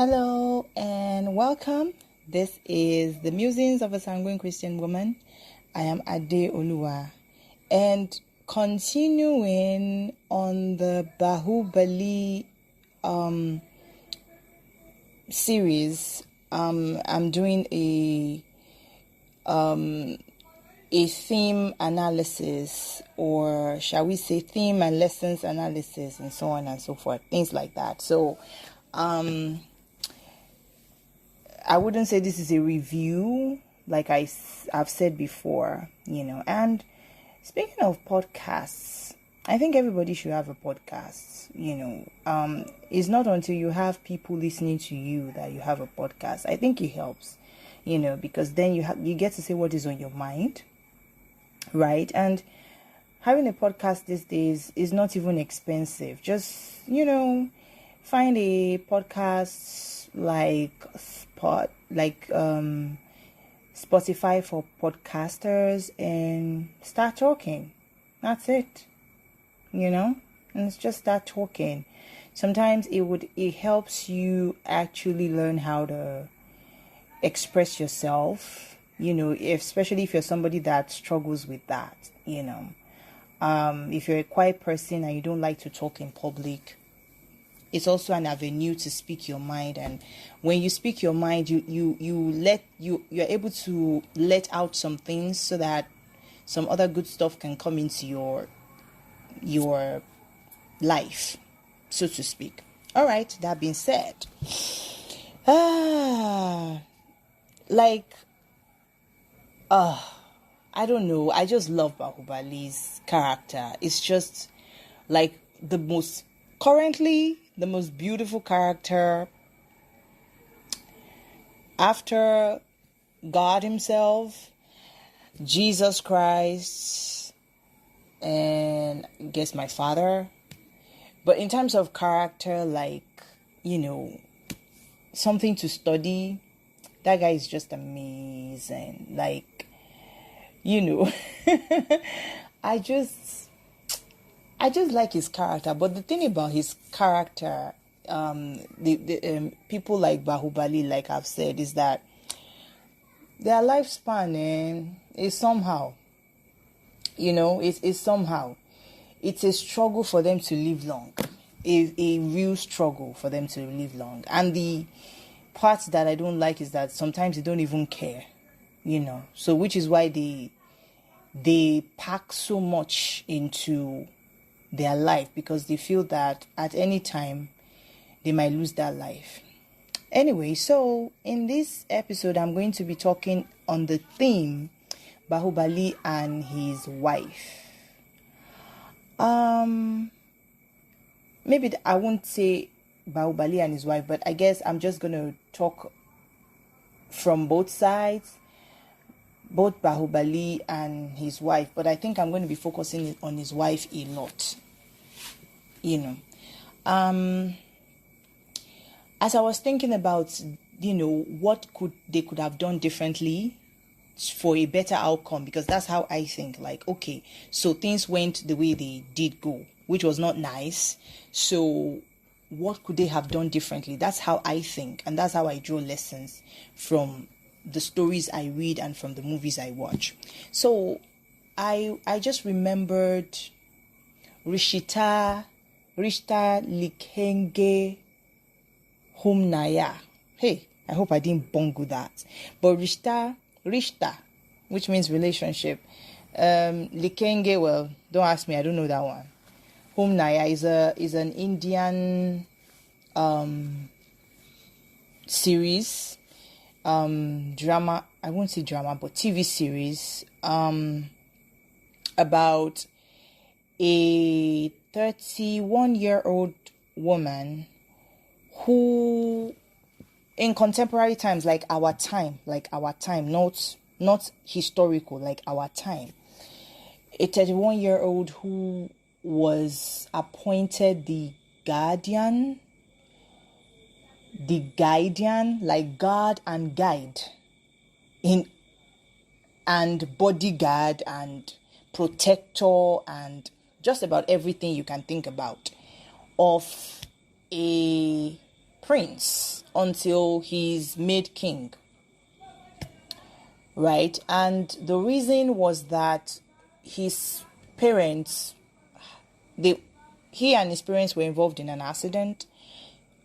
Hello and welcome. This is the Musings of a Sanguine Christian Woman. I am Ade Oluwa, and continuing on the Bahubali series, I'm doing a theme analysis, or shall we say theme and lessons analysis, and so on and so forth, things like that. So I wouldn't say this is a review, like I've said before, and speaking of podcasts, I think everybody should have a podcast. It's not until you have people listening to you that you have a podcast. I think it helps, because then you get to say what is on your mind, right? And having a podcast these days is not even expensive. Just, find a podcast like Spotify for podcasters and start talking. That's it. And it's just start talking. Sometimes it helps you actually learn how to express yourself, especially if you're somebody that struggles with that, if you're a quiet person and you don't like to talk in public, it's also an avenue to speak your mind. And when you speak your mind, you're able to let out some things so that some other good stuff can come into your life, so to speak. All right, that being said, I don't know, I just love Bahubali's character. It's just like currently the most beautiful character after God himself, Jesus Christ, and I guess my father. But in terms of character, something to study, that guy is just amazing. I just like his character. But the thing about his character, the people like Bahubali, like I've said, is that their lifespan is somehow, it's somehow, it's a struggle for them to live long, a real struggle for them to live long. And the part that I don't like is that sometimes they don't even care, so which is why they pack so much into their life, because they feel that at any time they might lose that life. Anyway, so in this episode, I'm going to be talking on the theme Bahubali and his wife. Maybe I won't say Bahubali and his wife, but I guess I'm just going to talk from both sides, both Bahubali and his wife. But I think I'm going to be focusing on his wife a lot. As I was thinking about, what they could have done differently for a better outcome, because that's how I think. Okay, so things went the way they did go, which was not nice. So what could they have done differently? That's how I think, and that's how I draw lessons from the stories I read and from the movies I watch. So I just remembered Rishta Likenge Humnaya. Hey, I hope I didn't bungle that. But Rishta, which means relationship. Likenge, well, don't ask me, I don't know that one. Humnaya is an Indian series, drama, I won't say drama, but TV series, about a 31-year-old woman who, in contemporary times, like our time, not historical, like our time, a 31-year-old who was appointed the guardian, like guard and guide, and bodyguard and protector and just about everything you can think about, of a prince until he's made king, right? And the reason was that his parents, he and his parents were involved in an accident.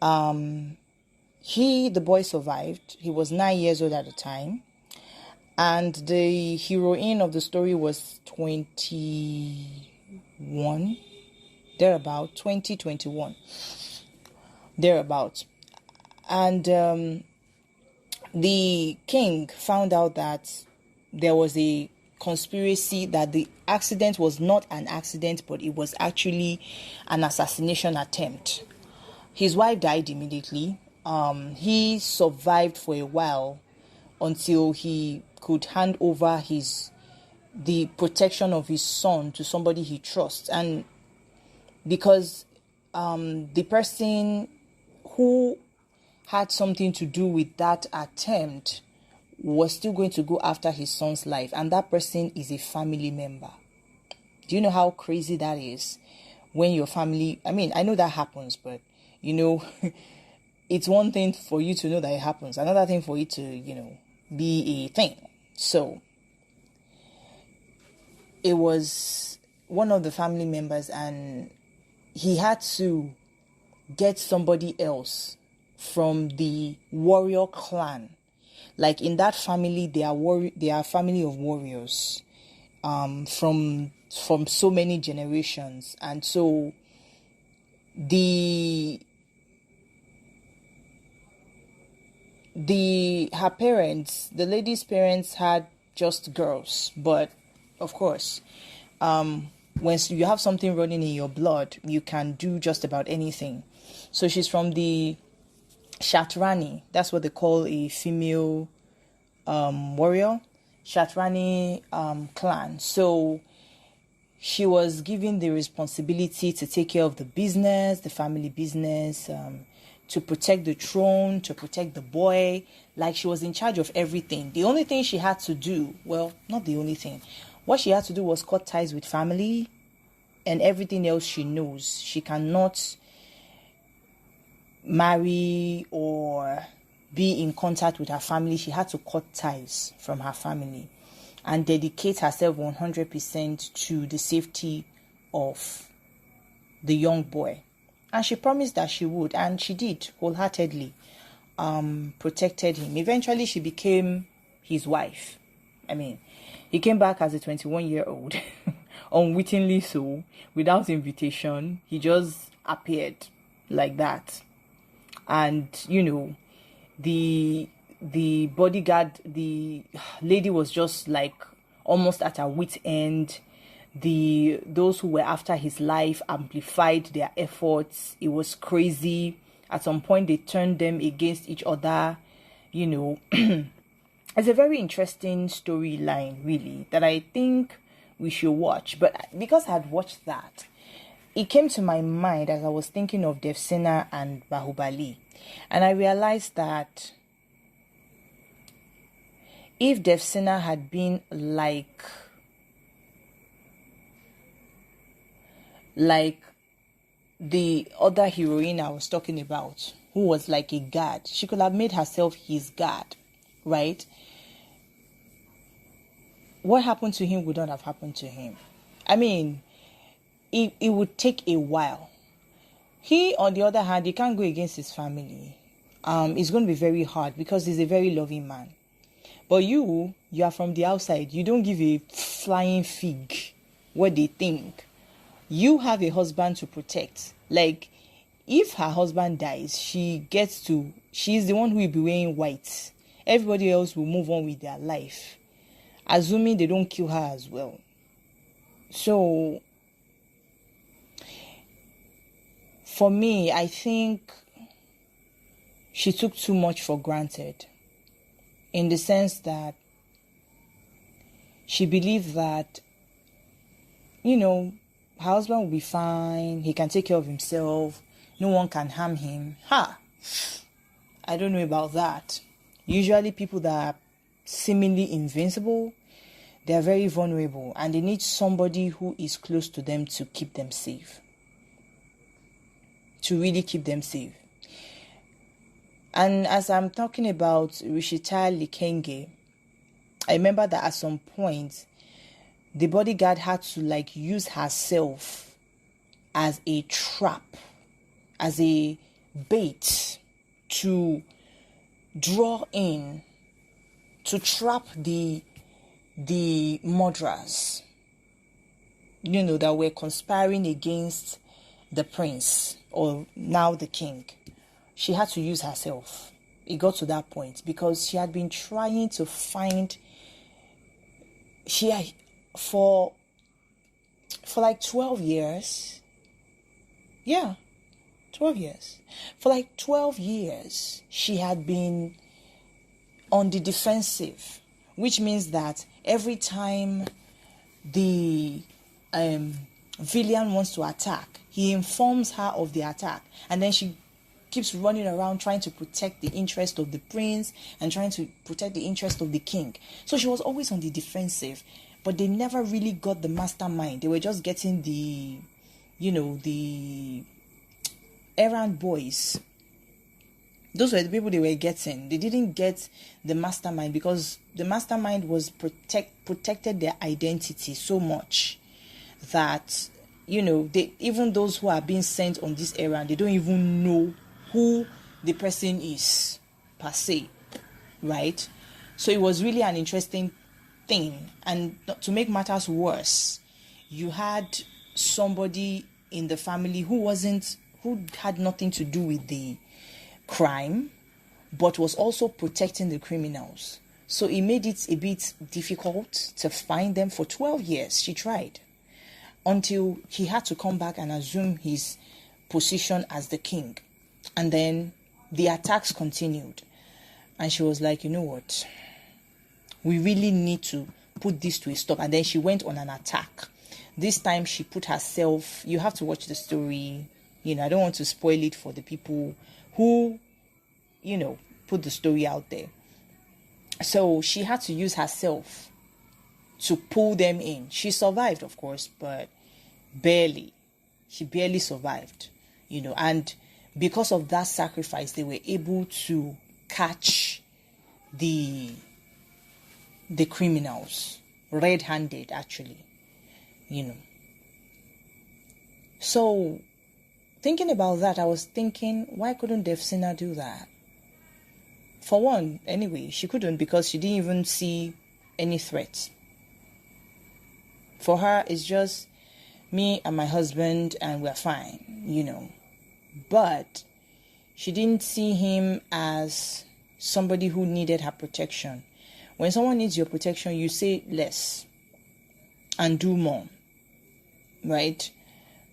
The boy survived. He was 9 years old at the time. And the heroine of the story was 21, thereabout, 2021, thereabout. And the king found out that there was a conspiracy, that the accident was not an accident, but it was actually an assassination attempt. His wife died immediately. He survived for a while until he could hand over the protection of his son to somebody he trusts. And because the person who had something to do with that attempt was still going to go after his son's life, and that person is a family member. Do you know how crazy that is? When your family, I mean, I know that happens, but it's one thing for you to know that it happens, another thing for it to, be a thing. So it was one of the family members, and he had to get somebody else from the warrior clan. Like in that family, they are a family of warriors, from so many generations. And so her parents, the lady's parents, had just girls, but of course, when you have something running in your blood, you can do just about anything. So she's from the Shatrani. That's what they call a female warrior, Shatrani clan. So she was given the responsibility to take care of the business, the family business, to protect the throne, to protect the boy. Like, she was in charge of everything. The only thing she had to do, well, not the only thing, what she had to do was cut ties with family, and everything else she knows. She cannot marry or be in contact with her family. She had to cut ties from her family and dedicate herself 100% to the safety of the young boy. And she promised that she would, and she did wholeheartedly, protected him. Eventually, she became his wife. I mean, he came back as a 21-year-old, unwittingly so, without invitation. He just appeared like that. And, the bodyguard, the lady was just like almost at her wit's end. Those who were after his life amplified their efforts. It was crazy. At some point, they turned them against each other. It's a very interesting storyline, really, that I think we should watch. But because I had watched that, it came to my mind as I was thinking of Devsena and Bahubali. And I realized that if Devsena had been like the other heroine I was talking about, who was like a god, she could have made herself his god, right? What happened to him would not have happened to him. I mean, it would take a while. He, on the other hand, he can't go against his family. It's going to be very hard because he's a very loving man. But you are from the outside. You don't give a flying fig what they think. You have a husband to protect. Like, if her husband dies, she's the one who will be wearing white. Everybody else will move on with their life, assuming they don't kill her as well. So, for me, I think she took too much for granted, in the sense that she believed that, her husband will be fine, he can take care of himself, no one can harm him. I don't know about that. Usually people that are seemingly invincible, they are very vulnerable, and they need somebody who is close to them to keep them safe. To really keep them safe. And as I'm talking about Rishita Likenge, I remember that at some point, the bodyguard had to like use herself as a trap, as a bait to draw in, to trap the murderers, that were conspiring against the prince, or now the king. She had to use herself. It got to that point because she had been trying to find, for like 12 years. Yeah, 12 years. For like 12 years, she had been on the defensive, which means that every time the villain wants to attack, he informs her of the attack, and then she keeps running around trying to protect the interest of the prince and trying to protect the interest of the king. So she was always on the defensive, but they never really got the mastermind. They were just getting the errand boys. Those were the people they were getting. They didn't get the mastermind because the mastermind was protected their identity so much that, even those who are being sent on this errand, they don't even know who the person is per se, right? So it was really an interesting thing. And to make matters worse, you had somebody in the family who had nothing to do with the crime, but was also protecting the criminals. So it made it a bit difficult to find them. For 12 years she tried, until he had to come back and assume his position as the king. And then the attacks continued, and she was like, you know what, we really need to put this to a stop. And then she went on an attack. This time she put herself, you have to watch the story, I don't want to spoil it for the people who, put the story out there. So she had to use herself to pull them in. She survived, of course, but barely. She barely survived, and because of that sacrifice, they were able to catch the criminals red-handed, actually, So thinking about that, I was thinking, why couldn't Devsina do that? For one, anyway, she couldn't because she didn't even see any threats. For her, it's just me and my husband and we're fine, But she didn't see him as somebody who needed her protection. When someone needs your protection, you say less and do more, right?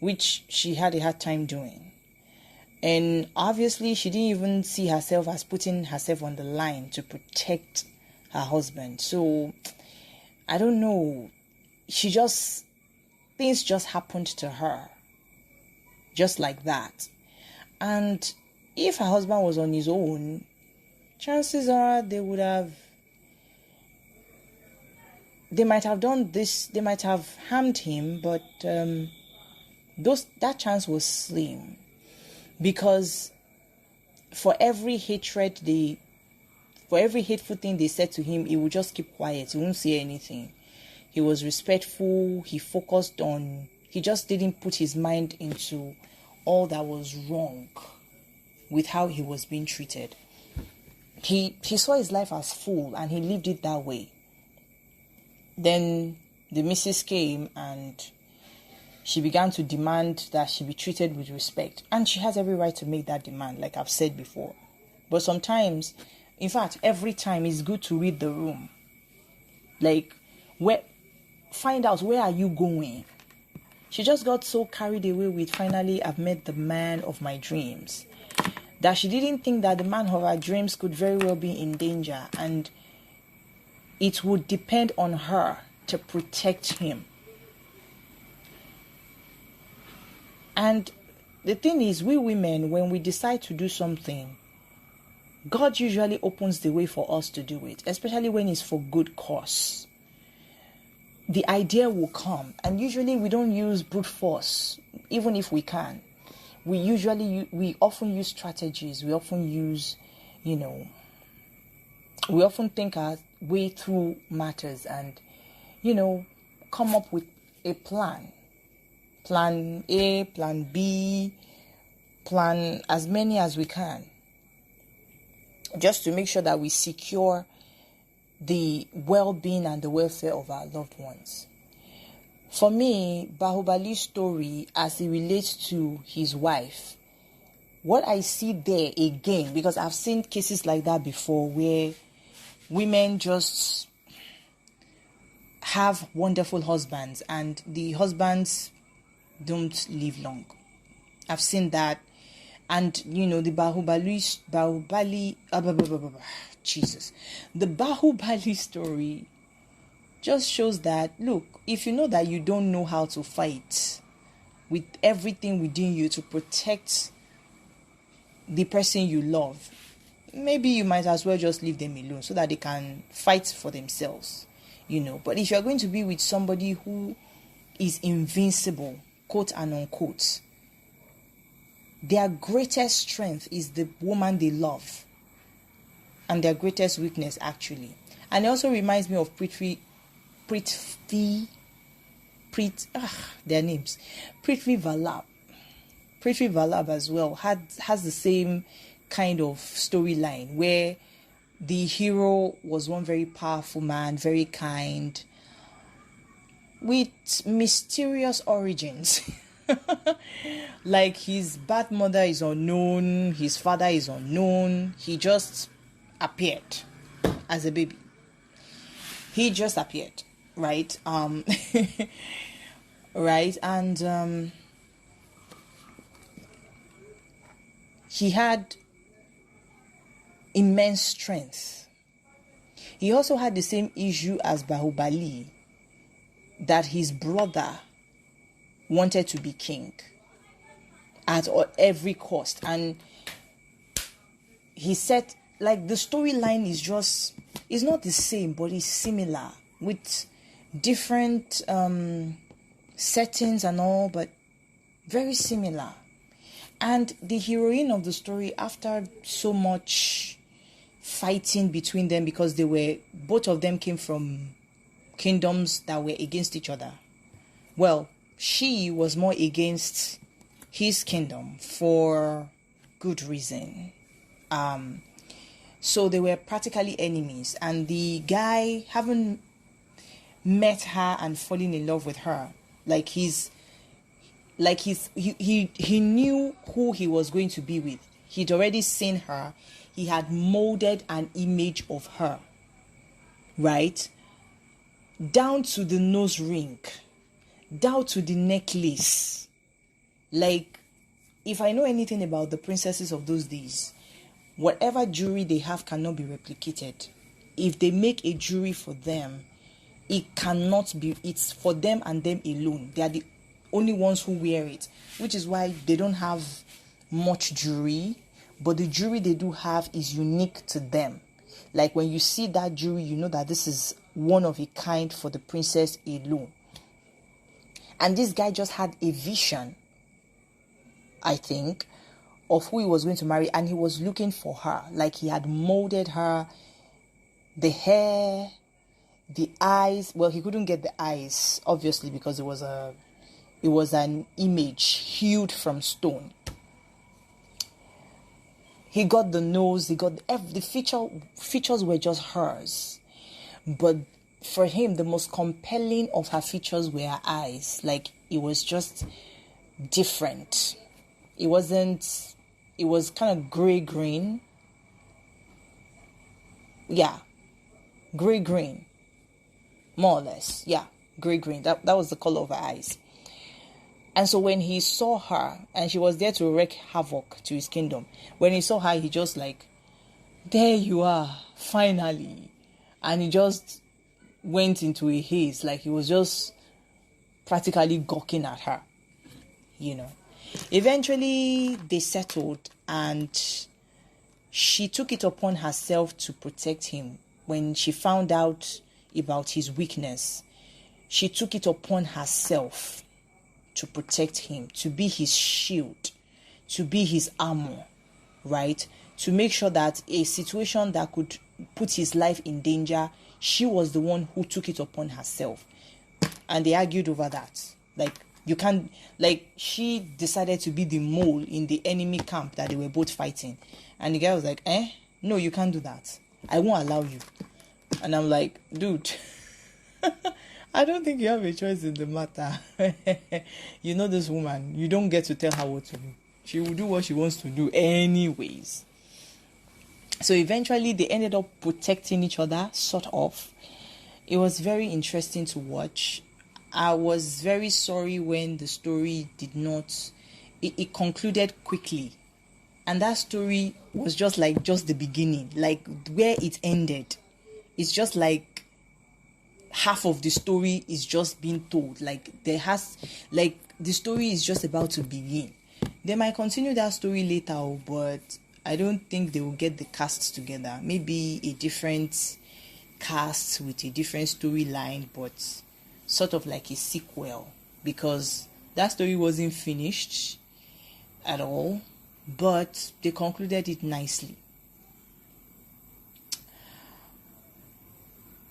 Which she had a hard time doing. And obviously, she didn't even see herself as putting herself on the line to protect her husband. So, I don't know. Things just happened to her. Just like that. And if her husband was on his own, chances are they might have done this, they might have harmed him, but that chance was slim. Because for every hateful thing they said to him, he would just keep quiet. He wouldn't say anything. He was respectful. He just didn't put his mind into all that was wrong with how he was being treated. He saw his life as full and he lived it that way. Then the missus came and she began to demand that she be treated with respect. And she has every right to make that demand, like I've said before. But sometimes, in fact, every time, it's good to read the room. Like, find out, where are you going? She just got so carried away with, finally, I've met the man of my dreams, that she didn't think that the man of her dreams could very well be in danger. And it would depend on her to protect him. And the thing is, we women, when we decide to do something, God usually opens the way for us to do it, especially when it's for good cause. The idea will come, and usually we don't use brute force, even if we can. We often use strategies. We often use, You know, we often think our way through matters and, come up with a plan. Plan A, plan B, plan as many as we can, just to make sure that we secure the well-being and the welfare of our loved ones. For me, Bahubali's story, as it relates to his wife, what I see there again, because I've seen cases like that before, where women just have wonderful husbands and the husbands don't live long. I've seen that. And, the the Bahubali story just shows that, look, if you know that you don't know how to fight with everything within you to protect the person you love, maybe you might as well just leave them alone so that they can fight for themselves, But if you're going to be with somebody who is invincible, quote and unquote, their greatest strength is the woman they love, and their greatest weakness, actually. And it also reminds me of their names. Prithvi Vallabh. Prithvi Vallabh as well has the same kind of storyline, where the hero was one very powerful man, very kind, with mysterious origins. Like, his birth mother is unknown, his father is unknown. He just appeared as a baby. He just appeared, right? Right, and he had immense strength. He also had the same issue as Bahubali, that his brother wanted to be king at every cost. And he said, like, the storyline is not the same, but it's similar, with different settings and all, but very similar. And the heroine of the story, after so much fighting between them, because both of them came from kingdoms that were against each other. Well, she was more against his kingdom for good reason. So they were practically enemies, and the guy, having met her and falling in love with her, he knew who he was going to be with. He'd already seen her. He had molded an image of her, right? Down to the nose ring, down to the necklace. Like, if I know anything about the princesses of those days, whatever jewelry they have cannot be replicated. If they make a jewelry for them, it's for them and them alone. They are the only ones who wear it, which is why they don't have much jewelry, but the jewelry they do have is unique to them. Like, when you see that jewelry, you know that this is one of a kind for the princess alone. And this guy just had a vision, I think, of who he was going to marry, and he was looking for her. Like, he had molded her, the hair, the eyes. Well, he couldn't get the eyes, obviously, because it was an image hewed from stone. He got the nose, he got the features were just hers. But for him, the most compelling of her features were her eyes. Like, it was just different. It was kind of gray-green. Yeah, gray-green, more or less. Yeah, gray-green. That was the color of her eyes. And so when he saw her, and she was there to wreak havoc to his kingdom, when he saw her, he just like, there you are, finally. And he just went into a haze, like he was just practically gawking at her, Eventually, they settled, and she took it upon herself to protect him. When she found out about his weakness, she took it upon herself to protect him, to be his shield, to be his armor. right? To make sure that a situation that could put his life in danger, she was the one who took it upon herself. And they argued over that. Like, you can't, like, she decided to be the mole in the enemy camp that they were both fighting. And the guy was like, no, you can't do that. I won't allow you. And I'm like, dude, I don't think you have a choice in the matter. You know this woman, you don't get to tell her what to do. She will do what she wants to do anyways. So eventually they ended up protecting each other, sort of. It was very interesting to watch. I was very sorry when the story did not, it concluded quickly. And that story was just the beginning, like where it ended. It's just like half of the story is just being told. Like the story is just about to begin. They might continue that story later, but I don't think they will get the casts together. Maybe a different cast with a different storyline, but sort of like a sequel, because that story wasn't finished at all, but they concluded it nicely.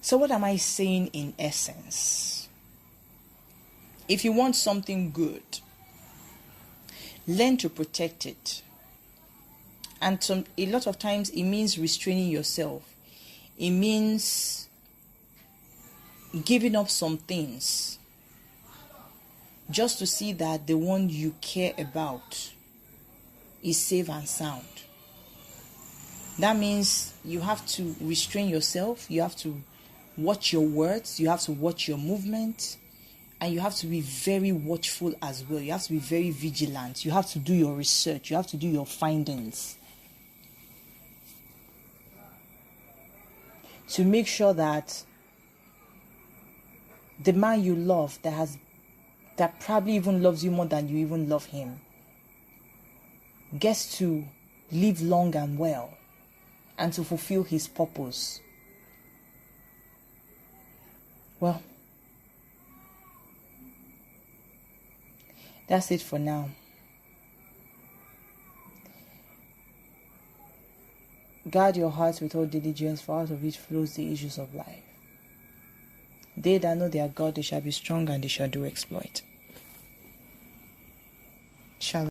So what am I saying in essence? If you want something good, learn to protect it. And a lot of times it means restraining yourself. It means giving up some things just to see that the one you care about is safe and sound. That means you have to restrain yourself. You have to watch your words. You have to watch your movement. And you have to be very watchful as well. You have to be very vigilant. You have to do your research. You have to do your findings to make sure that the man you love that probably even loves you more than you even love him gets to live long and well and to fulfill his purpose. Well, that's it for now. Guard your hearts with all diligence, for out of it flows the issues of life. They that know their God, they shall be strong and they shall do exploit. Shalom.